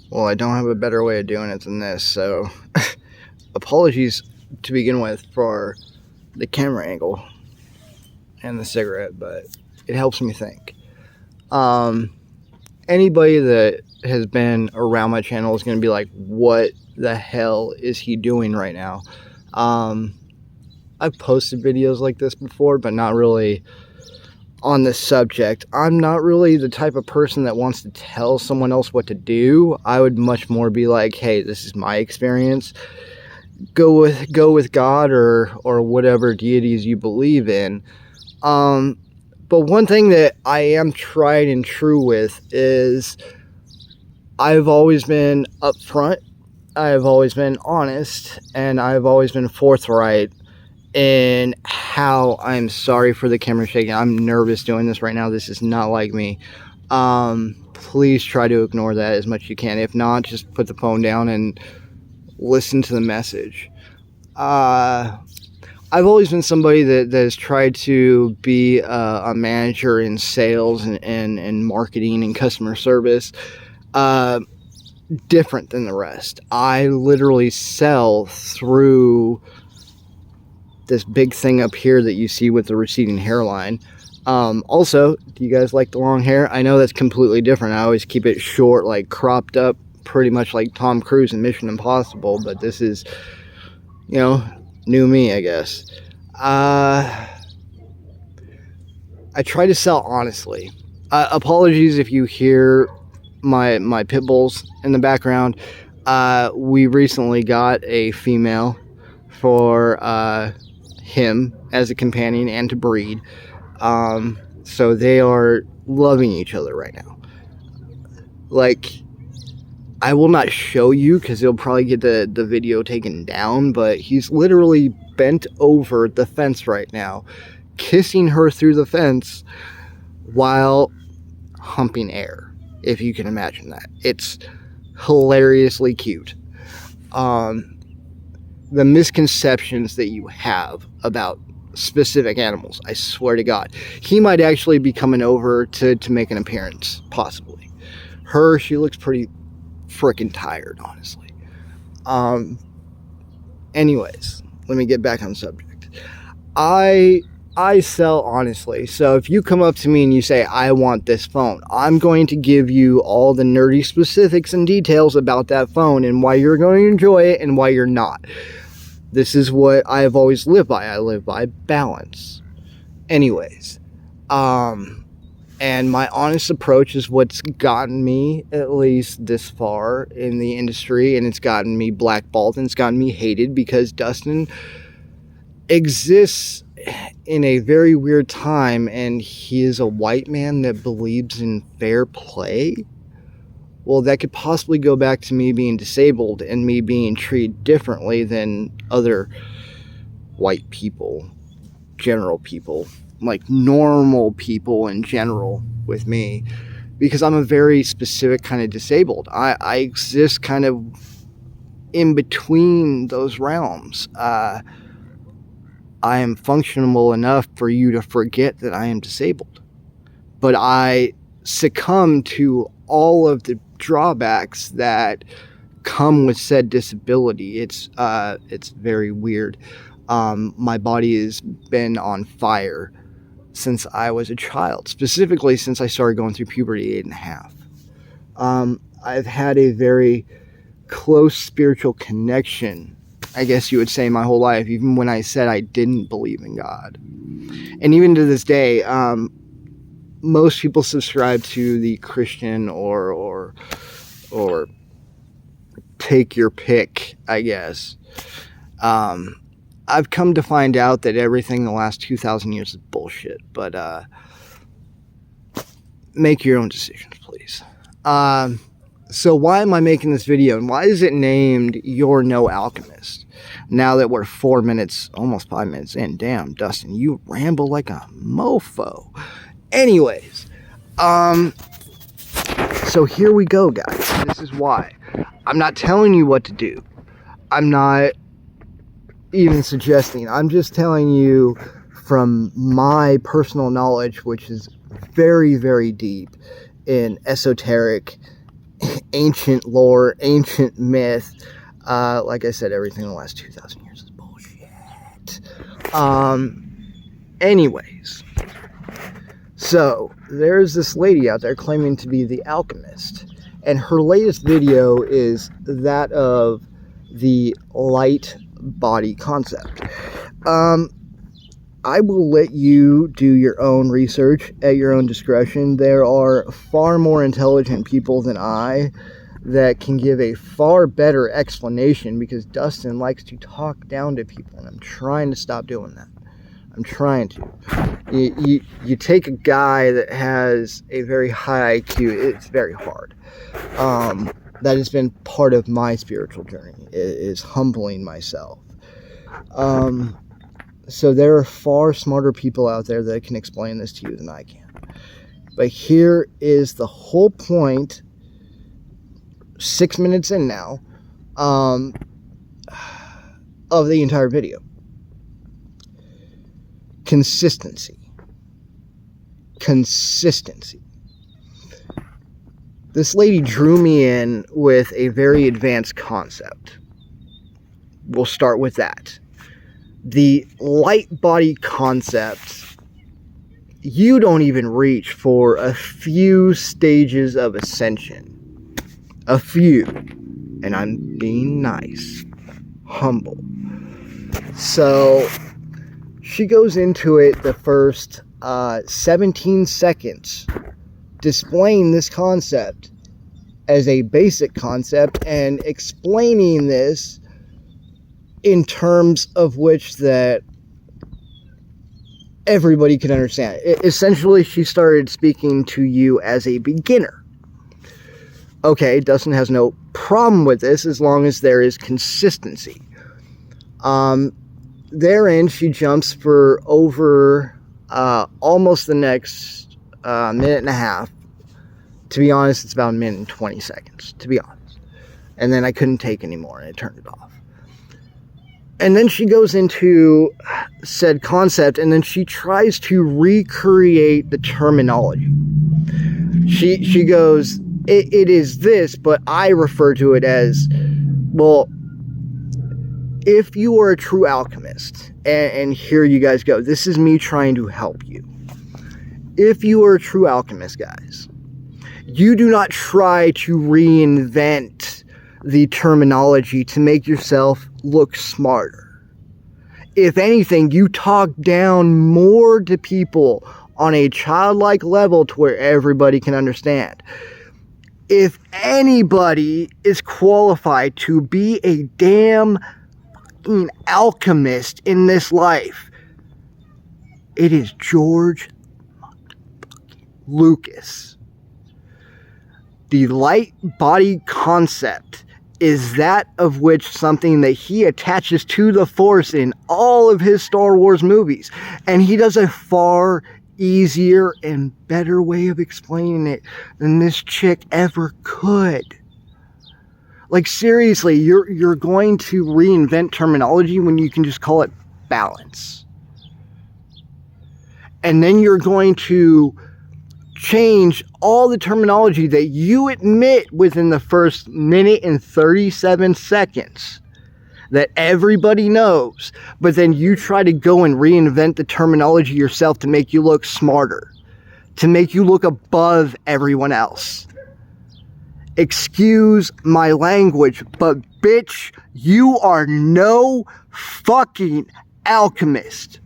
Well, I don't have a better way of doing it than this, so apologies to begin with for the camera angle and the cigarette, but it helps me think. Anybody that has been around my channel is going to be like, what the hell is he doing right now? I've posted videos like this before, but not really on this subject. I'm not really the type of person that wants to tell someone else what to do. I would much more be like, hey, this is my experience. Go with God or whatever deities you believe in. But one thing that I am tried and true with is I've always been upfront, I've always been honest, and I've always been forthright in how I'm sorry for the camera shaking. I'm nervous doing this right now. This is not like me. Please try to ignore that as much as you can. If not, just put the phone down and listen to the message. I've always been somebody that has tried to be a manager in sales and marketing and customer service. Different than the rest. I literally sell through this big thing up here that you see with the receding hairline. Also, do you guys like the long hair? I know that's completely different. I always keep it short, like cropped up, pretty much like Tom Cruise in Mission Impossible, but this is, you know, new me, I guess. I try to sell honestly. Apologies if you hear my pit bulls in the background. We recently got a female for him as a companion and to breed. So they are loving each other right now. Like, I will not show you because it'll probably get the video taken down, but he's literally bent over the fence right now, kissing her through the fence while humping air, if you can imagine that. It's hilariously cute. The misconceptions that you have about specific animals, I swear to God. He might actually be coming over to make an appearance, possibly. Her, she looks pretty freaking tired, honestly. Anyways, let me get back on subject. I sell honestly. So if you come up to me and you say, I want this phone, I'm going to give you all the nerdy specifics and details about that phone and why you're going to enjoy it and why you're not. This is what I've always lived by. I live by balance. Anyways, and my honest approach is what's gotten me at least this far in the industry, and it's gotten me blackballed and it's gotten me hated because Dustin exists in a very weird time, and he is a white man that believes in fair play. Well, that could possibly go back to me being disabled and me being treated differently than other white people, general people, like normal people in general with me, because I'm a very specific kind of disabled. I exist kind of in between those realms. I am functional enough for you to forget that I am disabled, but I succumb to all of the drawbacks that come with said disability. It's very weird. My body has been on fire since I was a child, specifically since I started going through puberty 8.5. I've had a very close spiritual connection, I guess you would say, my whole life, even when I said I didn't believe in God. And even to this day, most people subscribe to the Christian or take your pick, I guess. I've come to find out that everything in the last 2,000 years is bullshit, but make your own decisions, please. So why am I making this video, and why is it named You're No Alchemist? Now that we're 4 minutes, almost 5 minutes in. Damn, Dustin, you ramble like a mofo. Anyways, so here we go, guys. This is why. I'm not telling you what to do. I'm not even suggesting. I'm just telling you from my personal knowledge, which is very, very deep in esoteric ancient lore, ancient myth. Like I said, everything in the last 2,000 years is bullshit. Anyways, so there's this lady out there claiming to be the Alchemist, and her latest video is that of the light body concept. I will let you do your own research at your own discretion. There are far more intelligent people than I that can give a far better explanation, because Dustin likes to talk down to people, and I'm trying to stop doing that. I'm trying to. You take a guy that has a very high IQ, it's very hard. That has been part of my spiritual journey, is humbling myself. So there are far smarter people out there that can explain this to you than I can. But here is the whole point, 6 minutes in now, of the entire video. Consistency. This lady drew me in with a very advanced concept. We'll start with that. The light body concept, you don't even reach for a few stages of ascension. A few. And I'm being nice. Humble. So, she goes into it the first 17 seconds, displaying this concept as a basic concept and explaining this in terms of which that everybody can understand. Essentially, she started speaking to you as a beginner. Okay, Dustin has no problem with this as long as there is consistency. Therein, she jumps for over almost the next minute and a half. To be honest, it's about a minute and 20 seconds, to be honest. And then I couldn't take anymore, and I turned it off. And then she goes into said concept, and then she tries to recreate the terminology. She goes, it is this, but I refer to it as, well, if you are a true alchemist, and here you guys go, this is me trying to help you. If you are a true alchemist, guys, you do not try to reinvent the terminology to make yourself look smarter. If anything, you talk down more to people on a childlike level to where everybody can understand. If anybody is qualified to be a damn fucking alchemist in this life, it is George Lucas. The light body concept is that of which something that he attaches to the Force in all of his Star Wars movies. And he does a far easier and better way of explaining it than this chick ever could. Like, seriously, you're going to reinvent terminology when you can just call it balance. And then you're going to change all the terminology that you admit within the first minute and 37 seconds that everybody knows, but then you try to go and reinvent the terminology yourself to make you look smarter, to make you look above everyone else. Excuse my language, but bitch, you are no fucking alchemist.